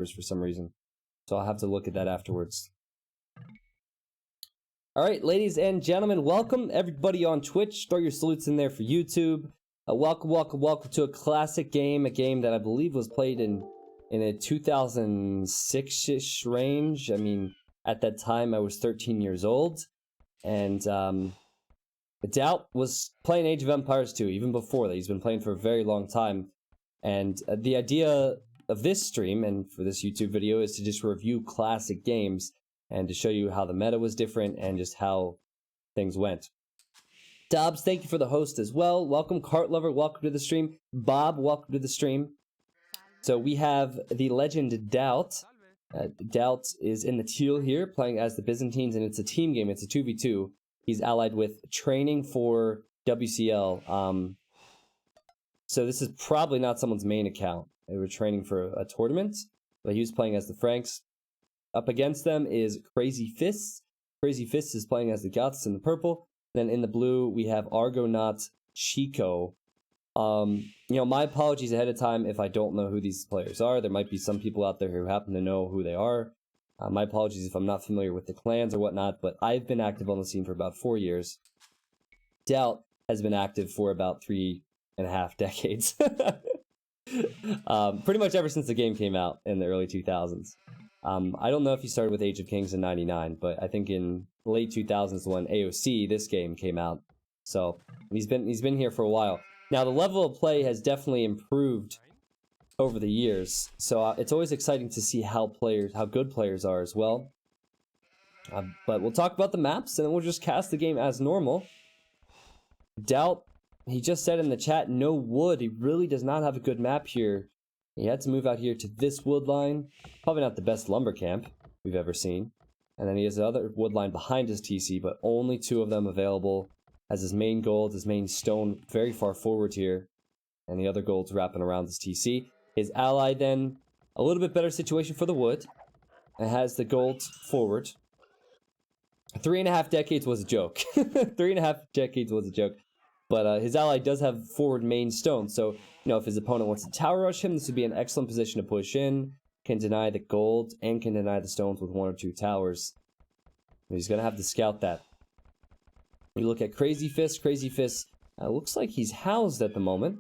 for some reason. So I'll have to look at that afterwards. Alright, ladies and gentlemen, welcome everybody on Twitch. Throw your salutes in there for YouTube. Welcome to a classic game, a game that I believe was played in a 2006-ish range. I mean, at that time I was 13 years old. And Daut was playing Age of Empires 2, even before that. He's been playing for a very long time. And the idea of this stream and for this YouTube video is to just review classic games and to show you how the meta was different and just how things went. Dobbs, thank you for the host as well. Welcome, Cart Lover, welcome to the stream. Bob, welcome to the stream. So we have the legend Daut. Daut is in the teal here, playing as the Byzantines, and it's a team game. It's a 2v2. He's allied with training for WCL. So this is probably not someone's main account. They were training for a tournament, but he was playing as the Franks. Up against them is Crazy Fists. Crazy Fists is playing as the Goths in the purple. Then in the blue, we have Argonaut Chico. My apologies ahead of time if I don't know who these players are. There might be some people out there who happen to know who they are. My apologies if I'm not familiar with the clans or whatnot, but I've been active on the scene for about 4 years. Daut has been active for about 3.5 decades. Pretty much ever since the game came out in the early 2000s. I don't know if he started with Age of Kings in 99, but I think in late 2000s when AOC, this game, came out. So he's been here for a while. Now the level of play has definitely improved over the years, so it's always exciting to see how good players are as well. But we'll talk about the maps, and then we'll just cast the game as normal. Daut, he just said in the chat, no wood. He really does not have a good map here. He had to move out here to this wood line. Probably not the best lumber camp we've ever seen. And then he has another wood line behind his TC, but only 2 of them available. Has his main gold, his main stone very far forward here. And the other gold's wrapping around his TC. His ally then, a little bit better situation for the wood. And has the gold forward. 3.5 decades was a joke. 3.5 decades was a joke. But his ally does have forward main stone. So, if his opponent wants to tower rush him, this would be an excellent position to push in. Can deny the gold and can deny the stones with 1 or 2 towers. He's going to have to scout that. We look at Crazy Fist. Crazy Fist looks like he's housed at the moment.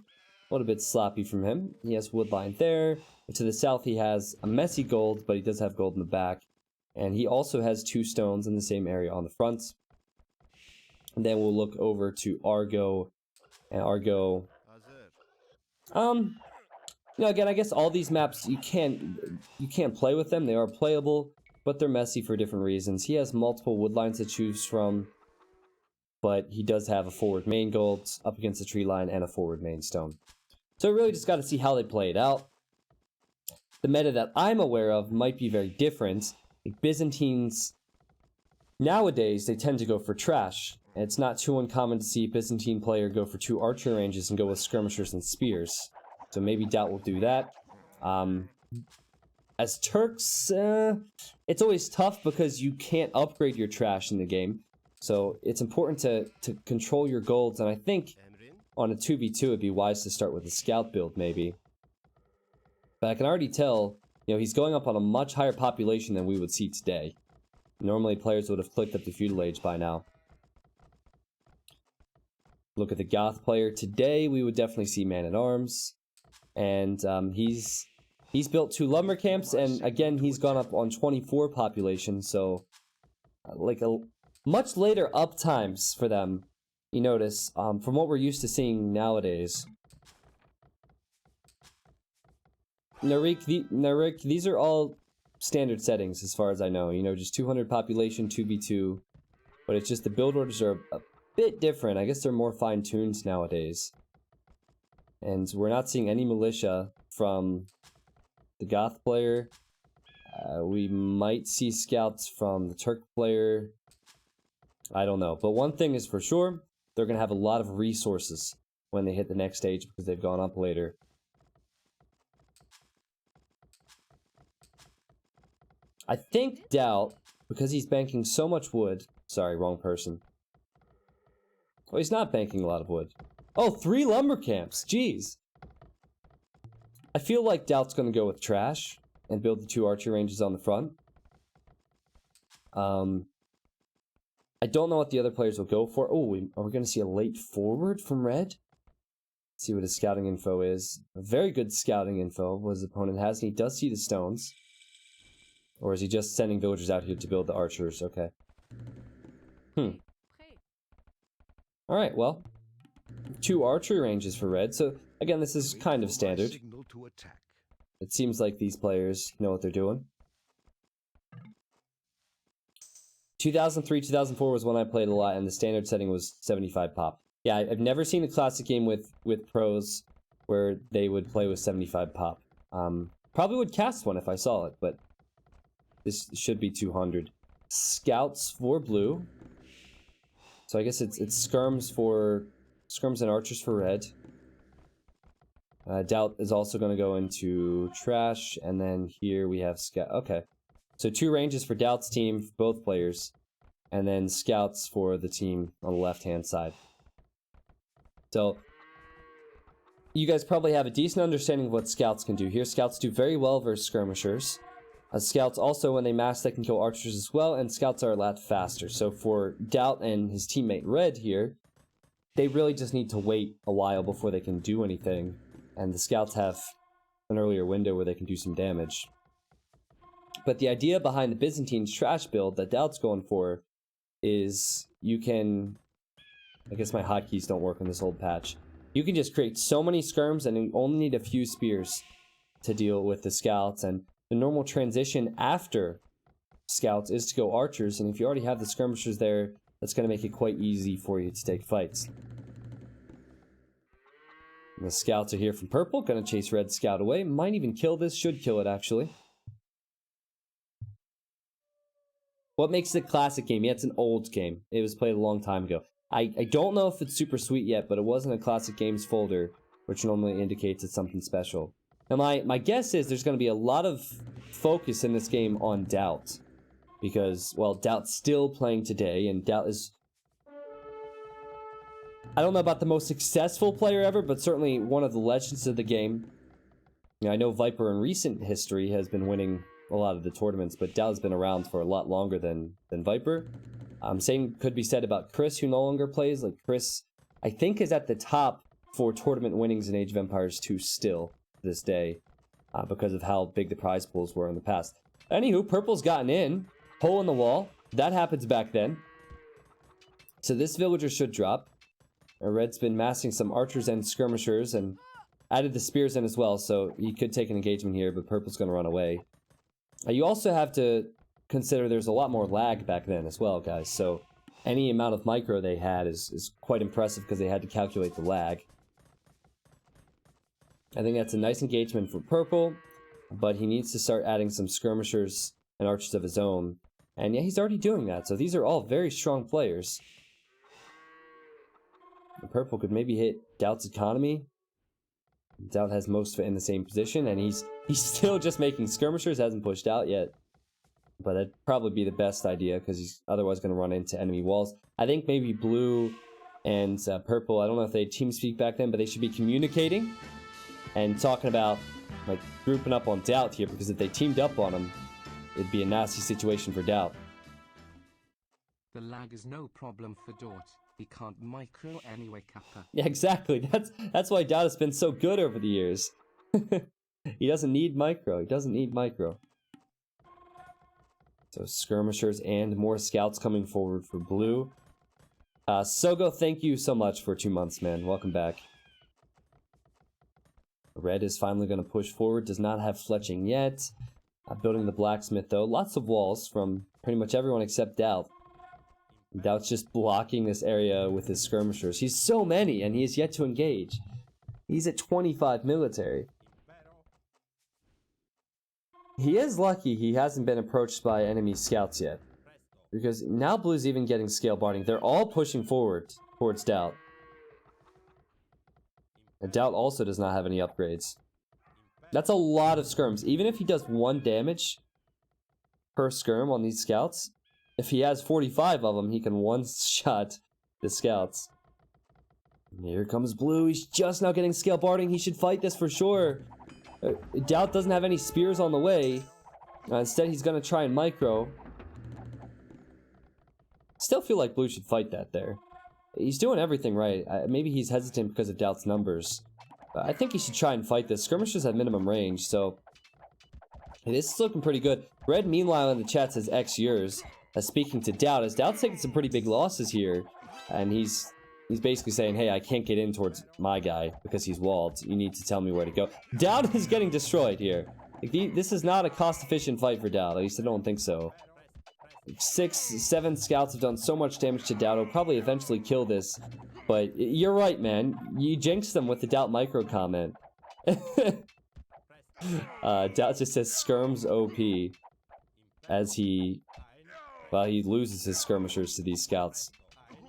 A little bit sloppy from him. He has wood line there. To the south, he has a messy gold, but he does have gold in the back. And he also has 2 stones in the same area on the front. And then we'll look over to Argo. And Argo... again, I guess all these maps, you can't play with them. They are playable, but they're messy for different reasons. He has multiple wood lines to choose from. But he does have a forward main gold up against the tree line and a forward main stone. So really just got to see how they play it out. The meta that I'm aware of might be very different. Like Byzantines, nowadays, they tend to go for trash. And it's not too uncommon to see a Byzantine player go for 2 archer ranges and go with skirmishers and spears. So maybe Daut will do that. As Turks, it's always tough because you can't upgrade your trash in the game. So it's important to control your golds, and I think on a 2v2 it'd be wise to start with a scout build maybe. But I can already tell, he's going up on a much higher population than we would see today. Normally players would have clicked up to feudal age by now. Look at the Goth player. Today we would definitely see man-at-arms. And he's built 2 lumber camps, and again he's gone up on 24 population, so like a much later up times for them, you notice, from what we're used to seeing nowadays. Narik, these are all standard settings as far as I know. Just 200 population, 2v2. But it's just the build orders are a bit different. I guess they're more fine-tuned nowadays. And we're not seeing any militia from the Goth player. We might see scouts from the Turk player. I don't know. But one thing is for sure, they're going to have a lot of resources when they hit the next stage because they've gone up later. I think Daut, because he's banking so much wood... Sorry, wrong person. Oh, he's not banking a lot of wood. Oh, 3 lumber camps. Jeez. I feel like Daut's going to go with trash. and build the 2 archer ranges on the front. I don't know what the other players will go for. Oh, are we going to see a late forward from red? Let's see what his scouting info is. A very good scouting info what his opponent has, and he does see the stones. Or is he just sending villagers out here to build the archers? Okay. Alright, well. 2 archery ranges for red, so again, this is kind of standard. It seems like these players know what they're doing. 2003, 2004 was when I played a lot, and the standard setting was 75 pop. Yeah, I've never seen a classic game with pros where they would play with 75 pop. Probably would cast one if I saw it, but this should be 200. Scouts for blue. So I guess it's skirms and archers for red. Daut is also going to go into trash, and then here we have scout. Okay. So 2 ranges for Daut's team, for both players, and then scouts for the team on the left-hand side. So, you guys probably have a decent understanding of what scouts can do here. Scouts do very well versus skirmishers. Scouts also, when they mass, they can kill archers as well, and scouts are a lot faster. So for Daut and his teammate Red here, they really just need to wait a while before they can do anything, and the scouts have an earlier window where they can do some damage. But the idea behind the Byzantine's trash build that Daut's going for is you can... I guess my hotkeys don't work on this old patch. You can just create so many skirms and you only need a few spears to deal with the scouts. And the normal transition after scouts is to go archers. And if you already have the skirmishers there, that's going to make it quite easy for you to take fights. And the scouts are here from purple. Going to chase red scout away. Might even kill this. Should kill it, actually. What makes it a classic game? Yeah, it's an old game. It was played a long time ago. I don't know if it's super sweet yet, but it wasn't a classic games folder, which normally indicates it's something special. Now, my guess is there's going to be a lot of focus in this game on Daut. Because, well, Daut's still playing today, and Daut is... I don't know about the most successful player ever, but certainly one of the legends of the game. You know, I know Viper in recent history has been winning a lot of the tournaments, but Daut's been around for a lot longer than Viper. Same could be said about Chris, who no longer plays. Like, Chris, I think, is at the top for tournament winnings in Age of Empires 2 still to this day, because of how big the prize pools were in the past. Anywho, purple's gotten in. Hole in the wall. That happens back then. So this villager should drop. Red's been massing some archers and skirmishers and added the spears in as well, so he could take an engagement here, but purple's going to run away. You also have to consider there's a lot more lag back then as well, guys, so any amount of micro they had is quite impressive because they had to calculate the lag. I think that's a nice engagement for purple, but he needs to start adding some skirmishers and archers of his own. And yeah, he's already doing that, so these are all very strong players. The purple could maybe hit Daut's economy. Daut has most of it in the same position, and he's still just making skirmishers, hasn't pushed out yet. But that'd probably be the best idea, because he's otherwise going to run into enemy walls. I think maybe blue and purple, I don't know if they team speak back then, but they should be communicating and talking about, like, grouping up on Daut here, because if they teamed up on him, it'd be a nasty situation for Daut. The lag is no problem for Daut. He can't micro anyway, Kappa. Yeah, exactly. That's why Daut has been so good over the years. He doesn't need micro. He doesn't need micro. So skirmishers and more scouts coming forward for blue. Sogo, thank you so much for 2 months, man. Welcome back. Red is finally going to push forward. Does not have fletching yet. Building the blacksmith, though. Lots of walls from pretty much everyone except Daut. Daut's just blocking this area with his skirmishers. He's so many, and he is yet to engage. He's at 25 military. He is lucky he hasn't been approached by enemy scouts yet. Because now blue's even getting scale barding. They're all pushing forward towards Daut. And Daut also does not have any upgrades. That's a lot of skirms. Even if he does 1 damage per skirm on these scouts, if he has 45 of them, he can one-shot the scouts. And here comes blue. He's just now getting scale barding. He should fight this for sure. Daut doesn't have any spears on the way. Instead, he's going to try and micro. Still feel like blue should fight that there. He's doing everything right. Maybe he's hesitant because of Daut's numbers. I think he should try and fight this. Skirmishers have minimum range, so this is looking pretty good. Red, meanwhile, in the chat says X yours. Speaking to Daut, as Daut's taking some pretty big losses here, and he's basically saying, hey, I can't get in towards my guy because he's walled. You need to tell me where to go. Daut is getting destroyed here. Like, this is not a cost-efficient fight for Daut. At least I don't think so. 6, 7 scouts have done so much damage to Daut. He'll probably eventually kill this. But you're right, man. You jinxed them with the Daut micro comment. Daut just says Skirms OP as he loses his skirmishers to these scouts.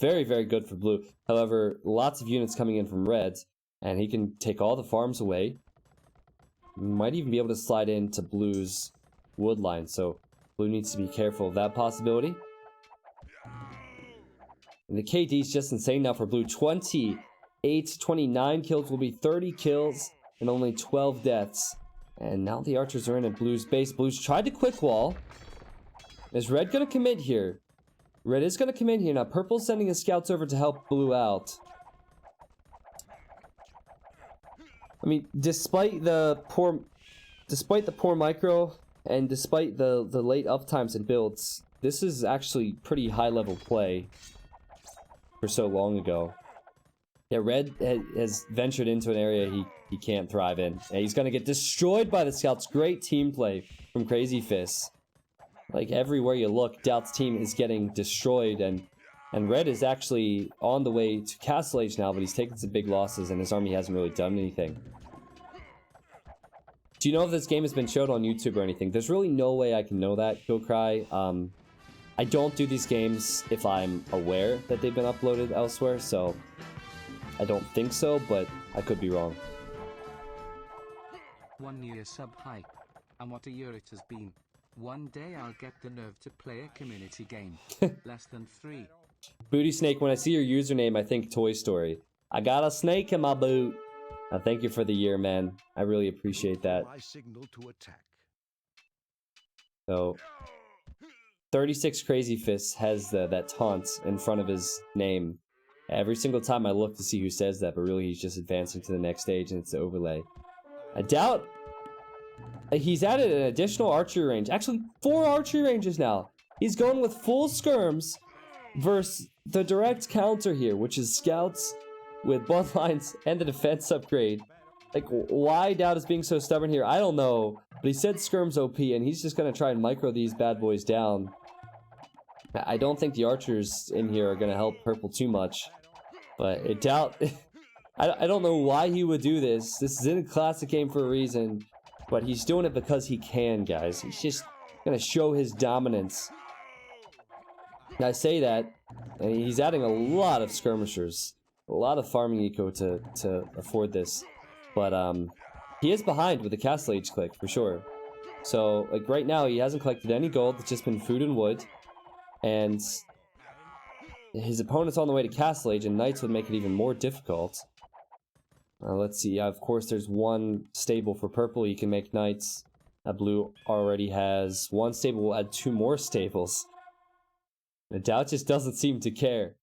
Very, very good for blue. However, lots of units coming in from red, and he can take all the farms away. Might even be able to slide into blue's wood line, so blue needs to be careful of that possibility. And the KD is just insane now for blue. 28, 29 kills will be 30 kills and only 12 deaths. And now the archers are in at blue's base. Blue's tried to quick wall. Is red going to commit here? Red is going to commit here. Now purple's sending his scouts over to help blue out. I mean, despite the poor micro and despite the late up times and builds, this is actually pretty high level play for so long ago. Yeah, red has ventured into an area he can't thrive in. And he's gonna get destroyed by the scouts. Great team play from Crazy Fists. Like everywhere you look, Daut's team is getting destroyed, and red is actually on the way to Castle Age now, but he's taken some big losses and his army hasn't really done anything. Do you know if this game has been showed on YouTube or anything? There's really no way I can know that, GoCry. I don't do these games if I'm aware that they've been uploaded elsewhere, so I don't think so, but I could be wrong. 1 year sub hype. And what a year it has been. One day I'll get the nerve to play a community game. Less than 3. Booty Snake, when I see your username, I think Toy Story. I got a snake in my boot. Thank you for the year, man. I really appreciate that. So, 36 Crazy Fists has that taunt in front of his name. Every single time I look to see who says that, but really he's just advancing to the next stage, and it's the overlay. I doubt he's added an additional archery range. Actually, 4 archery ranges now. He's going with full skirms versus the direct counter here, which is scouts with bloodlines and the defense upgrade. Like, why Daut is being so stubborn here, I don't know. But he said skirms OP, and he's just going to try and micro these bad boys down. I don't think the archers in here are going to help purple too much. But Daut, I don't know why he would do this. This is in a classic game for a reason. But he's doing it because he can, guys. He's just going to show his dominance. And I say that, and he's adding a lot of skirmishers. A lot of farming eco to afford this. But he is behind with the Castle Age click, for sure. So, like, right now, he hasn't collected any gold. It's just been food and wood. And his opponent's on the way to Castle Age, and Knights would make it even more difficult. Let's see. Of course, there's one stable for purple. You can make Knights. Blue already has one stable. We'll add 2 more stables. And Daut just doesn't seem to care.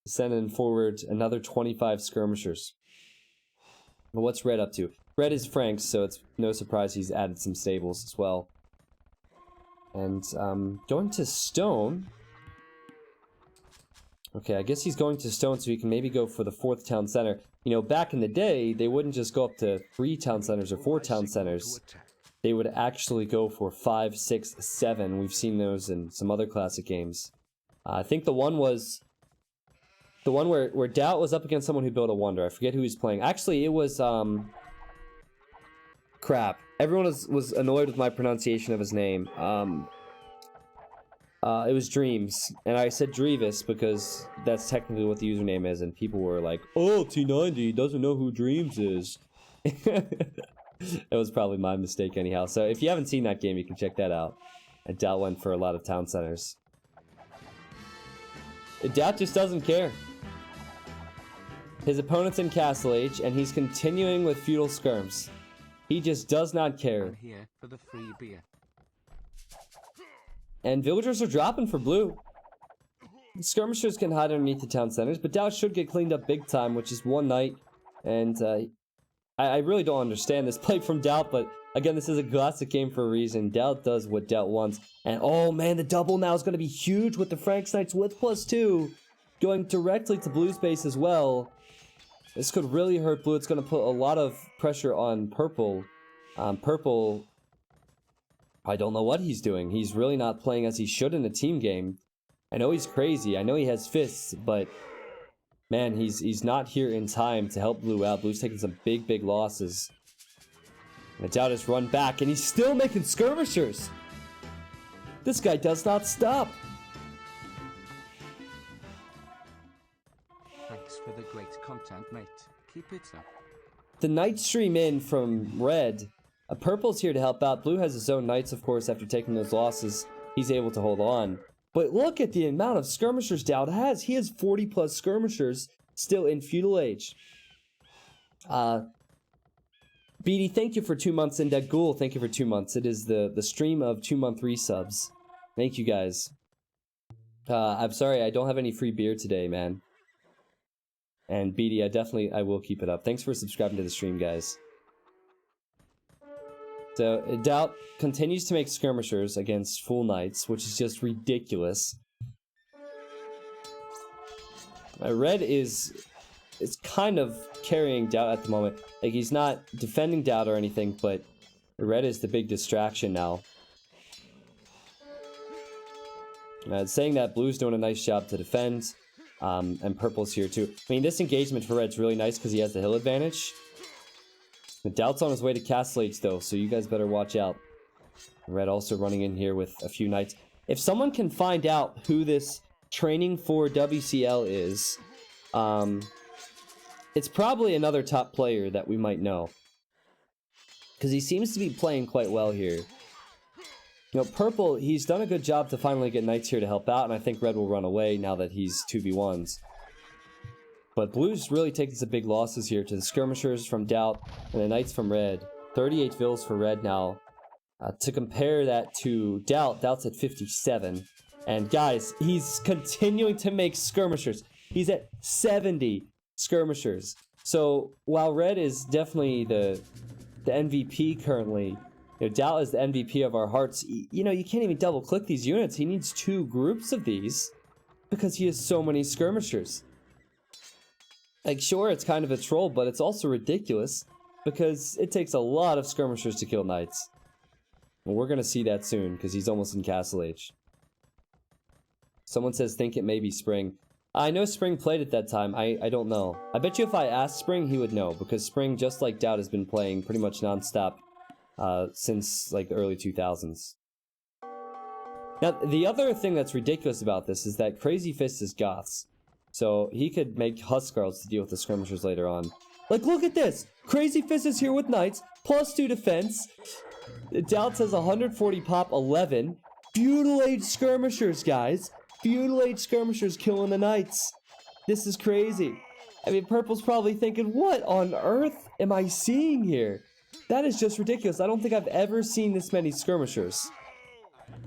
Sending forward another 25 skirmishers. But what's red up to? Red is Frank's, so it's no surprise he's added some stables as well. And going to stone. Okay, I guess he's going to stone so he can maybe go for the 4th town center. You know, back in the day, they wouldn't just go up to 3 town centers or 4 town centers. They would actually go for 5, 6, 7. We've seen those in some other classic games. I think the one was the one where Daut was up against someone who built a wonder. I forget who he's playing. Actually, it was crap. Everyone was annoyed with my pronunciation of his name. It was Dreams, and I said Drevis because that's technically what the username is, and people were like, "Oh, T90 doesn't know who Dreams is." It was probably my mistake anyhow. So if you haven't seen that game, you can check that out. And Daut went for a lot of town centers. Daut just doesn't care. His opponent's in Castle Age, and he's continuing with feudal skirms. He just does not care. I'm here for the free beer. And villagers are dropping for blue. The skirmishers can hide underneath the town centers, but Daut should get cleaned up big time, which is one knight. And I really don't understand this play from Daut, but again, this is a classic game for a reason. Daut does what Daut wants. And oh man, the double now is going to be huge with the Franks Knights with +2. Going directly to blue's base as well. This could really hurt blue. It's going to put a lot of pressure on purple. Purple, I don't know what he's doing. He's really not playing as he should in a team game. I know he's crazy. I know he has fists, but man, he's not here in time to help blue out. Blue's taking some big losses. And Daut has run back, and he's still making skirmishers. This guy does not stop. Thanks for the great content, mate. Keep it up. The knight stream in from red. Purple's here to help out. Blue has his own knights, of course, after taking those losses. He's able to hold on. But look at the amount of skirmishers Daut has. He has 40+ skirmishers still in feudal age. BD, thank you for 2 months, and Dagul, thank you for 2 months. It is the stream of 2-month resubs. Thank you guys. I'm sorry, I don't have any free beer today, man. And BD, I will keep it up. Thanks for subscribing to the stream, guys. So, Daut continues to make skirmishers against full knights, which is just ridiculous. Red is kind of carrying Daut at the moment. Like, he's not defending Daut or anything, but red is the big distraction now. Saying that, blue's doing a nice job to defend, and purple's here too. I mean, this engagement for red's really nice because he has the hill advantage. Daut's on his way to Castle Age, though, so you guys better watch out. Red also running in here with a few knights. If someone can find out who this training for WCL is, it's probably another top player that we might know. Because he seems to be playing quite well here. You know, purple, he's done a good job to finally get knights here to help out, and I think red will run away now that he's 2v1s. But blue's really taking some big losses here to the skirmishers from Daut and the knights from red. 38 vills for red now. To compare that to Daut, Daut's at 57. And guys, he's continuing to make skirmishers. He's at 70 skirmishers. So while red is definitely the MVP currently, you know, Daut is the MVP of our hearts. You know, you can't even double click these units. He needs 2 groups of these because he has so many skirmishers. Like, sure, it's kind of a troll, but it's also ridiculous because it takes a lot of skirmishers to kill knights. And we're going to see that soon because he's almost in Castle Age. Someone says, think it may be Spring. I know Spring played at that time. I don't know. I bet you if I asked Spring, he would know because Spring, just like Daut, has been playing pretty much non-stop since, like, the early 2000s. Now, the other thing that's ridiculous about this is that Crazy Fist is Goths. So he could make Huskarls to deal with the skirmishers later on. Like, look at this! Crazy Fist is here with knights, +2 defense. Daut says 140 pop, 11. Feudal Age skirmishers, guys. Feudal Age skirmishers killing the knights. This is crazy. I mean, purple's probably thinking, what on earth am I seeing here? That is just ridiculous. I don't think I've ever seen this many skirmishers.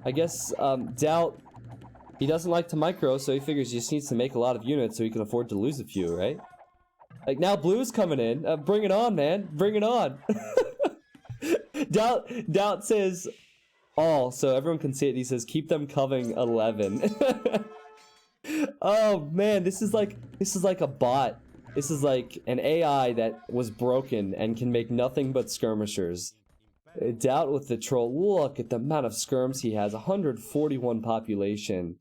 I guess, Daut, he doesn't like to micro, so he figures he just needs to make a lot of units so he can afford to lose a few, right? Like, now blue's coming in. Bring it on, man. Bring it on. Daut says all, so everyone can see it. He says, keep them coming 11. Oh, man, this is like a bot. This is like an AI that was broken and can make nothing but skirmishers. Daut with the troll. Look at the amount of skirms he has. 141 population.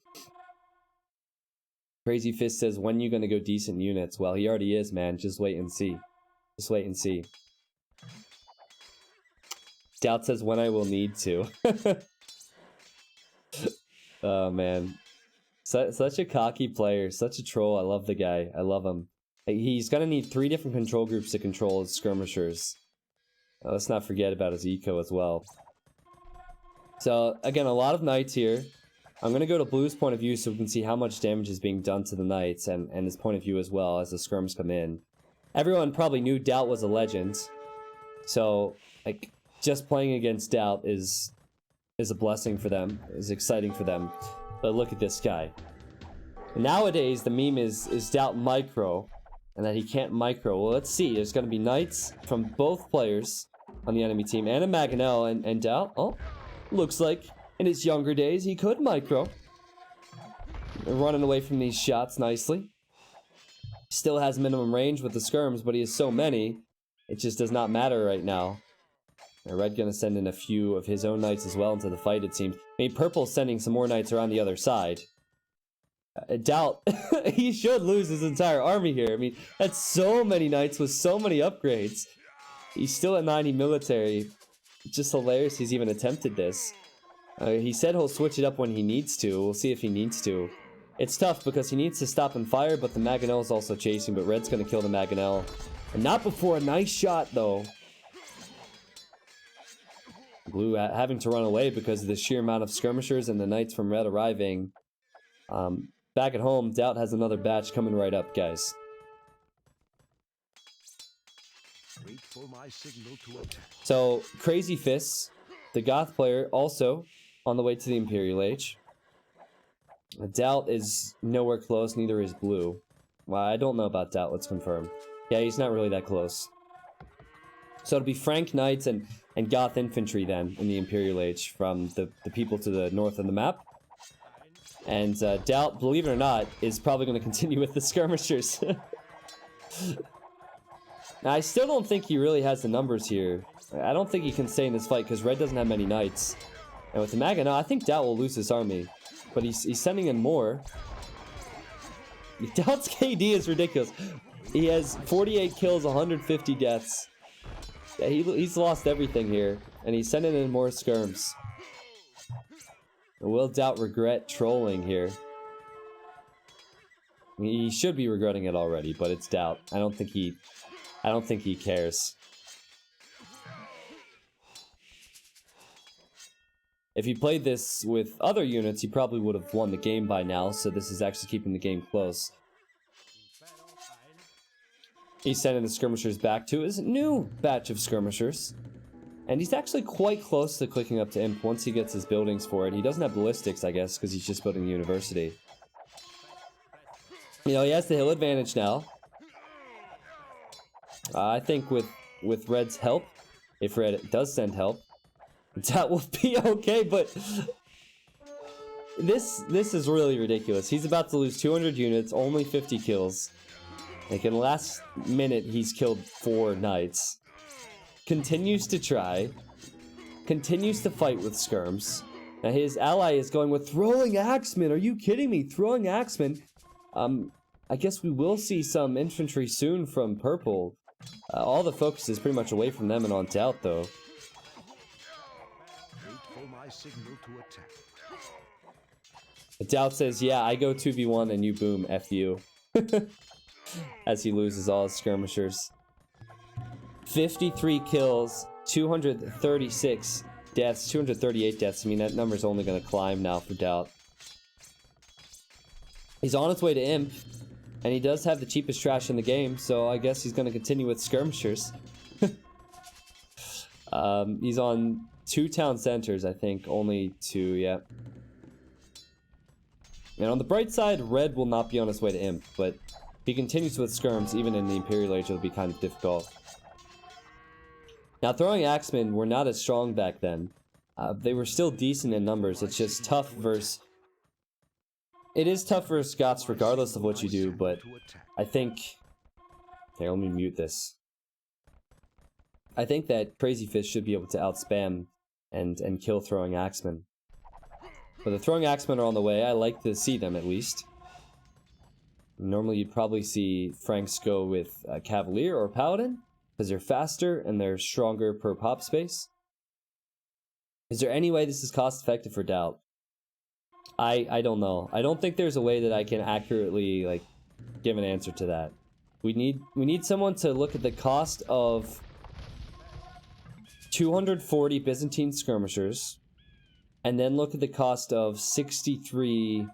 Crazy Fist says, when you gonna go decent units? Well, he already is, man. Just wait and see. Just wait and see. Daut says, when I will need to. Oh, man. Such a cocky player. Such a troll. I love the guy. I love him. He's gonna need 3 different control groups to control his skirmishers. Let's not forget about his eco as well. So, again, a lot of knights here. I'm going to go to blue's point of view so we can see how much damage is being done to the knights and his point of view as well as the skirms come in. Everyone probably knew Daut was a legend. So, Like, just playing against Daut is a blessing for them, is exciting for them. But look at this guy. Nowadays, the meme is Daut micro, and that he can't micro. Well, let's see. There's going to be knights from both players on the enemy team, and a Mangonel, and Daut. Oh, looks like in his younger days, he could micro. Running away from these shots nicely. Still has minimum range with the skirms, but he has so many, it just does not matter right now. Red gonna send in a few of his own knights as well into the fight, it seems. I mean, Purple's sending some more knights around the other side. Daut, he should lose his entire army here. I mean, that's so many knights with so many upgrades. He's still at 90 military. It's just hilarious he's even attempted this. He said he'll switch it up when he needs to. We'll see if he needs to. It's tough because he needs to stop and fire, but the Mangonel is also chasing, but Red's gonna kill the Mangonel. And not before a nice shot, though. Blue having to run away because of the sheer amount of skirmishers and the knights from Red arriving. Back at home, Daut has another batch coming right up, guys. Wait for my signal to attack. So, Crazy Fists, the Goth player, also on the way to the Imperial Age. Daut is nowhere close, neither is Blue. Well, I don't know about Daut, let's confirm. Yeah, he's not really that close. So it'll be Frank Knights and Goth Infantry then in the Imperial Age from the people to the north of the map. And Daut, believe it or not, is probably going to continue with the skirmishers. Now, I still don't think he really has the numbers here. I don't think he can stay in this fight because Red doesn't have many knights. And with the Mangonel, I think Daut will lose his army. But he's sending in more. Daut's KD is ridiculous. He has 48 kills, 150 deaths. Yeah, he's lost everything here. And he's sending in more skirms. Will Daut regret trolling here? He should be regretting it already, but it's Daut. I don't think he cares. If he played this with other units, he probably would have won the game by now, so this is actually keeping the game close. He's sending the skirmishers back to his new batch of skirmishers. And he's actually quite close to clicking up to Imp once he gets his buildings for it. He doesn't have ballistics, I guess, because he's just building the university. You know, he has the hill advantage now. I think with Red's help, if Red does send help, that will be okay, but this is really ridiculous. He's about to lose 200 units, only 50 kills. Like, in the last minute, he's killed 4 knights. Continues to try. Continues to fight with skirms. Now, his ally is going with Throwing Axemen. Are you kidding me? Throwing Axemen. I guess we will see some infantry soon from Purple. All the focus is pretty much away from them and on Daut, though. Wait for my signal to attack. Daut says, yeah, I go 2v1 and you boom, F you. As he loses all his skirmishers. 53 kills, 236 deaths, 238 deaths. I mean, that number's only going to climb now for Daut. He's on his way to Imp, and he does have the cheapest trash in the game, so I guess he's going to continue with skirmishers. He's on 2 town centers, I think. Only 2, yeah. And on the bright side, Red will not be on his way to Imp, but if he continues with skirms, even in the Imperial Age, it'll be kind of difficult. Now, Throwing Axemen were not as strong back then. They were still decent in numbers. It's just tough versus... It is tough versus Scots regardless of what you do, but I think... Here, let me mute this. I think that Crazy Fish should be able to outspam and kill Throwing Axemen. But the Throwing Axemen are on the way. I like to see them, at least. Normally, you'd probably see Franks go with Cavalier or Paladin, because they're faster and they're stronger per pop space. Is there any way this is cost-effective for Daut? I don't know. I don't think there's a way that I can accurately, like, give an answer to that. We need someone to look at the cost of 240 Byzantine skirmishers, and then look at the cost of 63...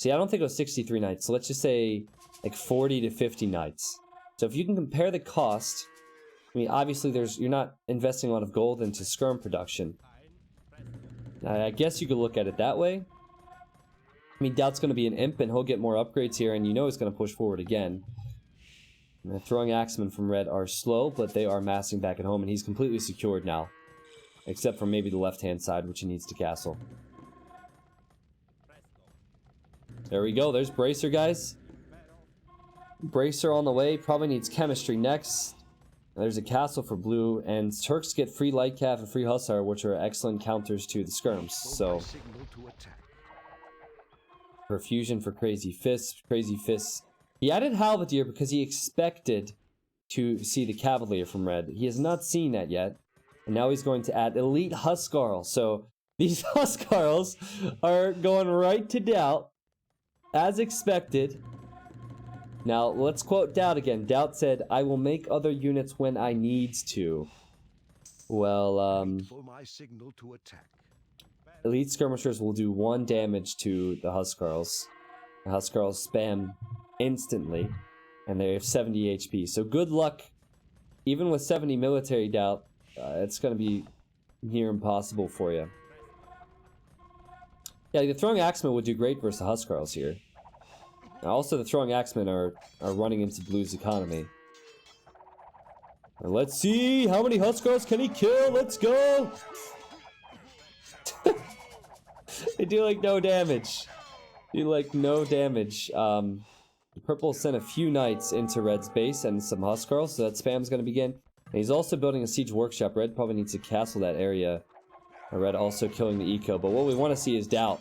See, I don't think it was 63 knights, so let's just say, like, 40 to 50 knights. So if you can compare the cost I mean, obviously, you're not investing a lot of gold into skirm production. I guess you could look at it that way. I mean, Daut's going to be an imp, and he'll get more upgrades here, and you know he's going to push forward again. And the throwing axemen from red are slow, but they are massing back at home, and he's completely secured now. Except for maybe the left-hand side, which he needs to castle. There we go. There's Bracer, guys. Bracer on the way. Probably needs chemistry next. There's a castle for blue, and Turks get free light cav and free hussar, which are excellent counters to the skirms. So, perfusion for crazy fists. Crazy fists. He added halberdier because he expected to see the cavalier from red. He has not seen that yet, and now he's going to add elite huskarl. So these huskarls are going right to Daut, as expected. Now, let's quote Daut again. Daut said, "I will make other units when I need to." Well, elite skirmishers will do 1 damage to the huskarls. The huskarls spam instantly, and they have 70 HP. So good luck. Even with 70 military Daut, it's going to be near impossible for you. Yeah, the throwing axemen would do great versus the huskarls here. Also, the throwing axemen are running into blue's economy. And let's see how many huskarls can he kill. Let's go. They do like no damage. Do like no damage. Purple sent a few knights into red's base and some huskarls, so that spam's going to begin. And he's also building a siege workshop. Red probably needs to castle that area. Red also killing the eco. But what we want to see is Daut.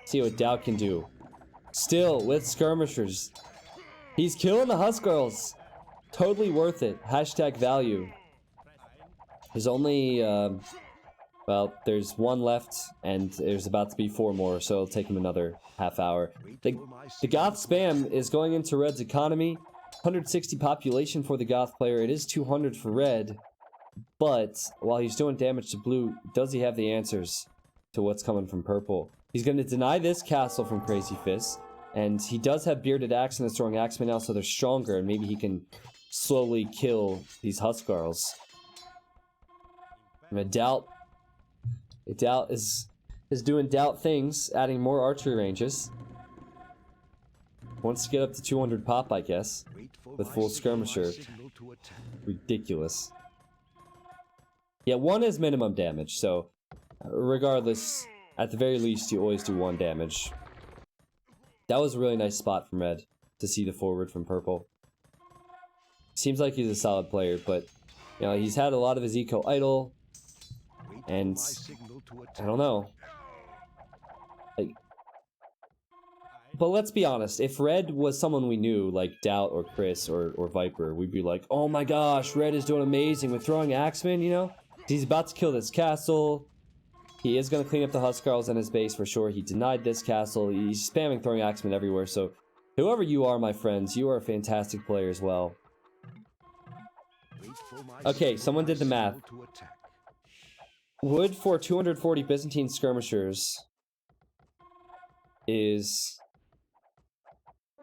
See what Daut can do. Still, with skirmishers. He's killing the huskarls. Totally worth it. Hashtag value. There's only, well, there's 1 left, and there's about to be 4 more, so it'll take him another half hour. The Goth spam is going into red's economy. 160 population for the Goth player. It is 200 for red. But, while he's doing damage to blue, does he have the answers to what's coming from purple? He's going to deny this castle from Crazy Fist. And he does have Bearded Axe and the Throwing Axemen now, so they're stronger, and maybe he can slowly kill these huskarls. And Daut is doing Daut things, adding more archery ranges. Wants to get up to 200 pop, I guess, with full skirmisher. Ridiculous. Yeah, 1 is minimum damage, so regardless, at the very least, you always do 1 damage. That was a really nice spot from red to see the forward from purple. Seems like he's a solid player, but you know, he's had a lot of his eco idle, and I don't know. Like, but let's be honest, if red was someone we knew, like Daut or Chris or Viper, we'd be like, oh my gosh, red is doing amazing with throwing axemen, you know? He's about to kill this castle. He is going to clean up the huskarls in his base for sure. He denied this castle. He's spamming throwing axemen everywhere. So, whoever you are, my friends, you are a fantastic player as well. Okay, someone did the math. Wood for 240 Byzantine skirmishers is...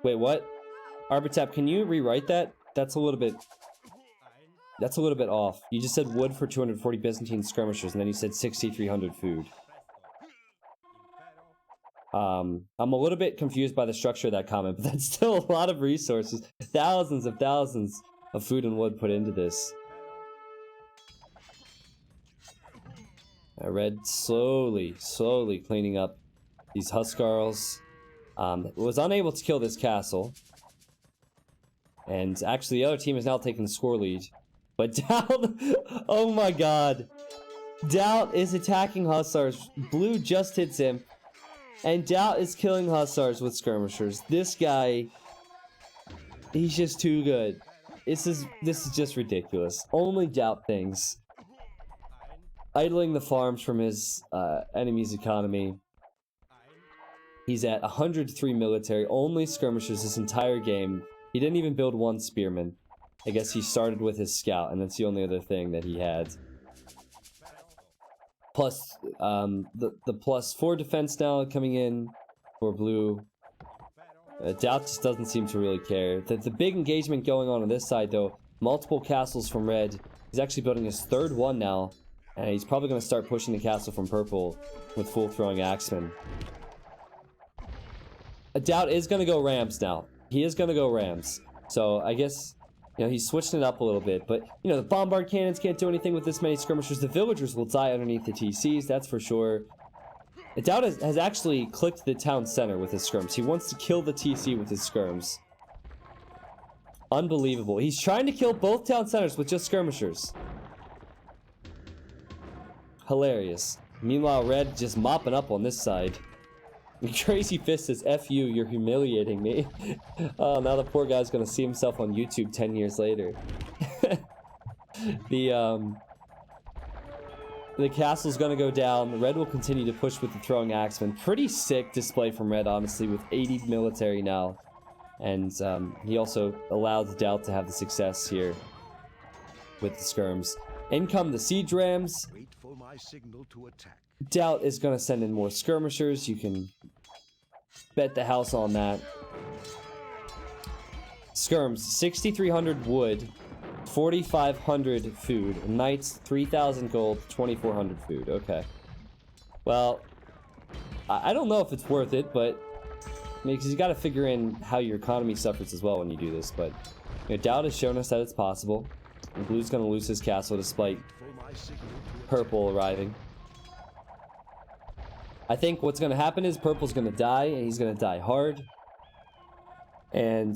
Wait, what? Arbitap, can you rewrite that? That's a little bit off. You just said wood for 240 Byzantine skirmishers, and then you said 6,300 food. I'm a little bit confused by the structure of that comment, but that's still a lot of resources. Thousands of food and wood put into this. Red slowly cleaning up these huskarls. Was unable to kill this castle. And actually the other team is now taking the score lead. But Daut, oh my god. Daut is attacking hussars. Blue just hits him. And Daut is killing hussars with skirmishers. This guy, he's just too good. This is just ridiculous. Only Daut things. Idling the farms from his enemy's economy. He's at 103 military, only skirmishers this entire game. He didn't even build 1 spearman. I guess he started with his scout, and that's the only other thing that he had. Plus, the +4 defense now coming in for blue. Daut just doesn't seem to really care. The big engagement going on this side, though, multiple castles from red. He's actually building his third one now, and he's probably going to start pushing the castle from purple with full throwing axemen. Daut is going to go Rams now. He is going to go Rams. So I guess, you know, he's switching it up a little bit. But, you know, the bombard cannons can't do anything with this many skirmishers. The villagers will die underneath the TCs, that's for sure. Daut has actually clicked the town center with his skirms. He wants to kill the TC with his skirms. Unbelievable. He's trying to kill both town centers with just skirmishers. Hilarious. Meanwhile, red just mopping up on this side. Crazy Fist says, F you, you're humiliating me. Oh, now the poor guy's gonna see himself on YouTube 10 years later. The castle's gonna go down. Red will continue to push with the throwing axeman. Pretty sick display from red, honestly, with 80 military now. And he also allowed Daut to have the success here with the skirms. In come the siege rams. Wait for my signal to attack. Daut is going to send in more skirmishers. You can bet the house on that. Skirms, 6,300 wood, 4,500 food. Knights, 3,000 gold, 2,400 food. Okay. Well, I don't know if it's worth it, but I mean, because you got to figure in how your economy suffers as well when you do this. But you know, Daut has shown us that it's possible. And Blue's going to lose his castle despite purple arriving. I think what's going to happen is purple's going to die, and he's going to die hard. And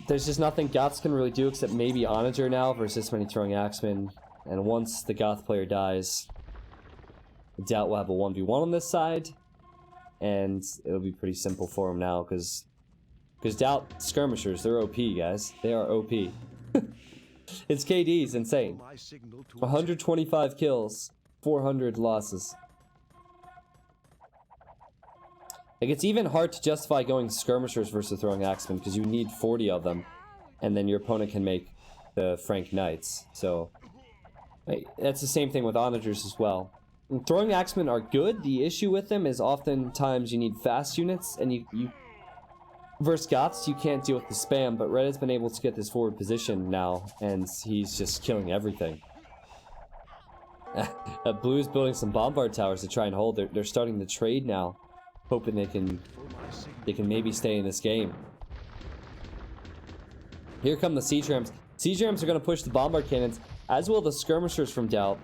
there's just nothing Goths can really do except maybe Onager now versus this many throwing axemen. And once the Goth player dies, Daut will have a 1v1 on this side. And it'll be pretty simple for him now, because Daut skirmishers, they're OP, guys. They are OP. His KD is insane. 125 kills, 400 losses. Like, it's even hard to justify going skirmishers versus throwing axemen, because you need 40 of them, and then your opponent can make the Frank Knights. So, like, that's the same thing with onagers as well. And throwing axemen are good. The issue with them is oftentimes you need fast units, and you versus Goths, you can't deal with the spam, but Red has been able to get this forward position now, and he's just killing everything. Blue's building some bombard towers to try and hold. They're starting to trade now, hoping they can maybe stay in this game. Here come the siege rams. Siege rams are going to push the bombard cannons, as will the skirmishers from Daut.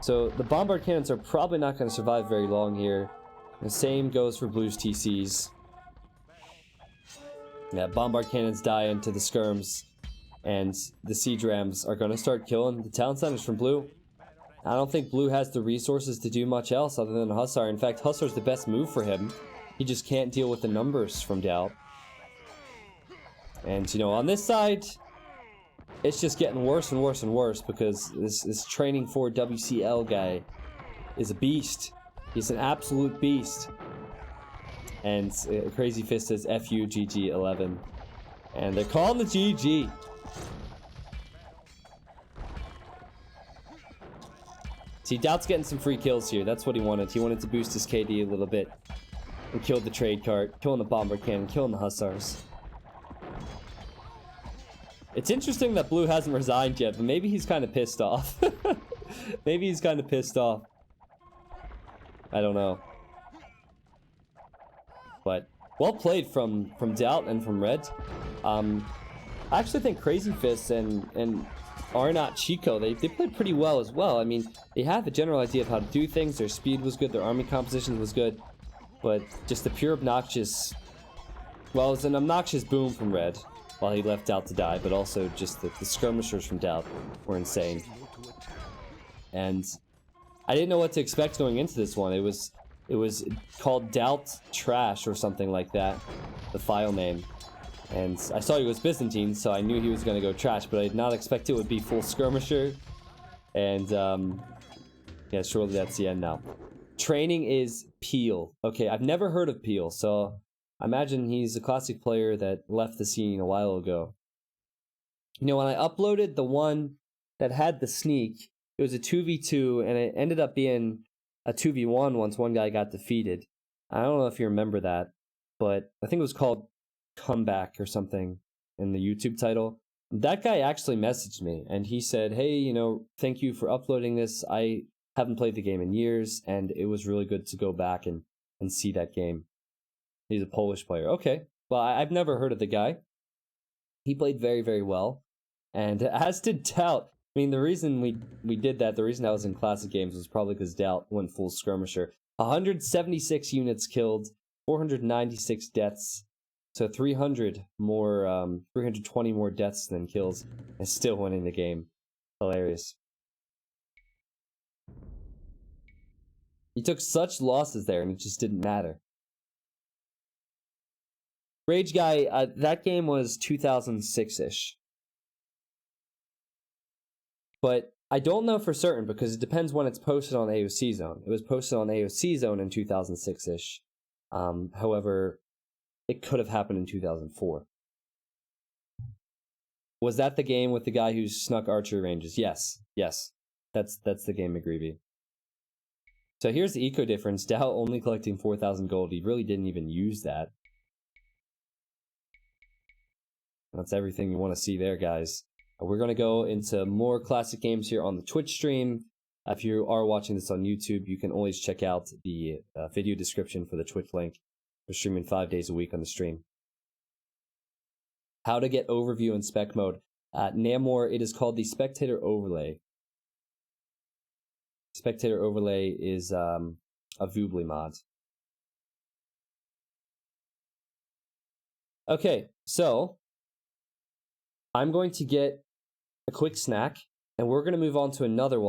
So the bombard cannons are probably not going to survive very long here. The same goes for Blue's TCs. Yeah, bombard cannons die into the skirms, and the siege rams are going to start killing the town centers from Blue. I don't think Blue has the resources to do much else other than Hussar. In fact, Hussar's the best move for him. He just can't deal with the numbers from Daut. And, you know, on this side, it's just getting worse and worse and worse, because this training for WCL guy is a beast. He's an absolute beast. And Crazy Fist says FU GG 11. And they're calling the GG. See, Daut's getting some free kills here. That's what he wanted. He wanted to boost his KD a little bit. And killed the trade cart, killing the bombard cannon, killing the hussars. It's interesting that Blue hasn't resigned yet, but maybe he's kind of pissed off. Maybe he's kind of pissed off. I don't know. But well played from Daut and from Red. I actually think Crazy Fist and Arnott Chico, they played pretty well as well. I mean, they have a general idea of how to do things. Their speed was good, their army composition was good. But just the pure obnoxious... Well, it's an obnoxious boom from Red while he left Daut to die, but also just the skirmishers from Daut were insane. And I didn't know what to expect going into this one. It was called Daut Trash or something like that, the file name. And I saw he was Byzantine, so I knew he was going to go trash, but I did not expect it would be full skirmisher. And, yeah, surely that's the end now. Training is Peel. Okay, I've never heard of Peel, so I imagine he's a classic player that left the scene a while ago. You know, when I uploaded the one that had the sneak, it was a 2v2, and it ended up being a 2v1 once one guy got defeated. I don't know if you remember that, but I think it was called Comeback or something in the YouTube title. That guy actually messaged me and he said, hey, you know, thank you for uploading this. I haven't played the game in years and it was really good to go back and see that game. He's a Polish player. Okay. Well, I've never heard of the guy. He played very, very well. And as did Daut. I mean, the reason we did that, the reason I was in classic games was probably because Daut went full skirmisher. 176 units killed, 496 deaths. So 300 more, 320 more deaths than kills, and still winning the game. Hilarious. He took such losses there, and it just didn't matter. Rage Guy, that game was 2006-ish. But I don't know for certain because it depends when it's posted on AOC Zone. It was posted on AOC Zone in 2006-ish. However, it could have happened in 2004. Was that the game with the guy who snuck archery ranges? Yes. That's the game, McGreevy. So here's the eco difference. Daut only collecting 4,000 gold. He really didn't even use that. That's everything you want to see there, guys. We're going to go into more classic games here on the Twitch stream. If you are watching this on YouTube, you can always check out the video description for the Twitch link. We're streaming 5 days a week on the stream. How to get overview in spec mode. Namor, it is called the Spectator Overlay. Spectator Overlay is a Voobly mod. Okay, so I'm going to get a quick snack, and we're going to move on to another one.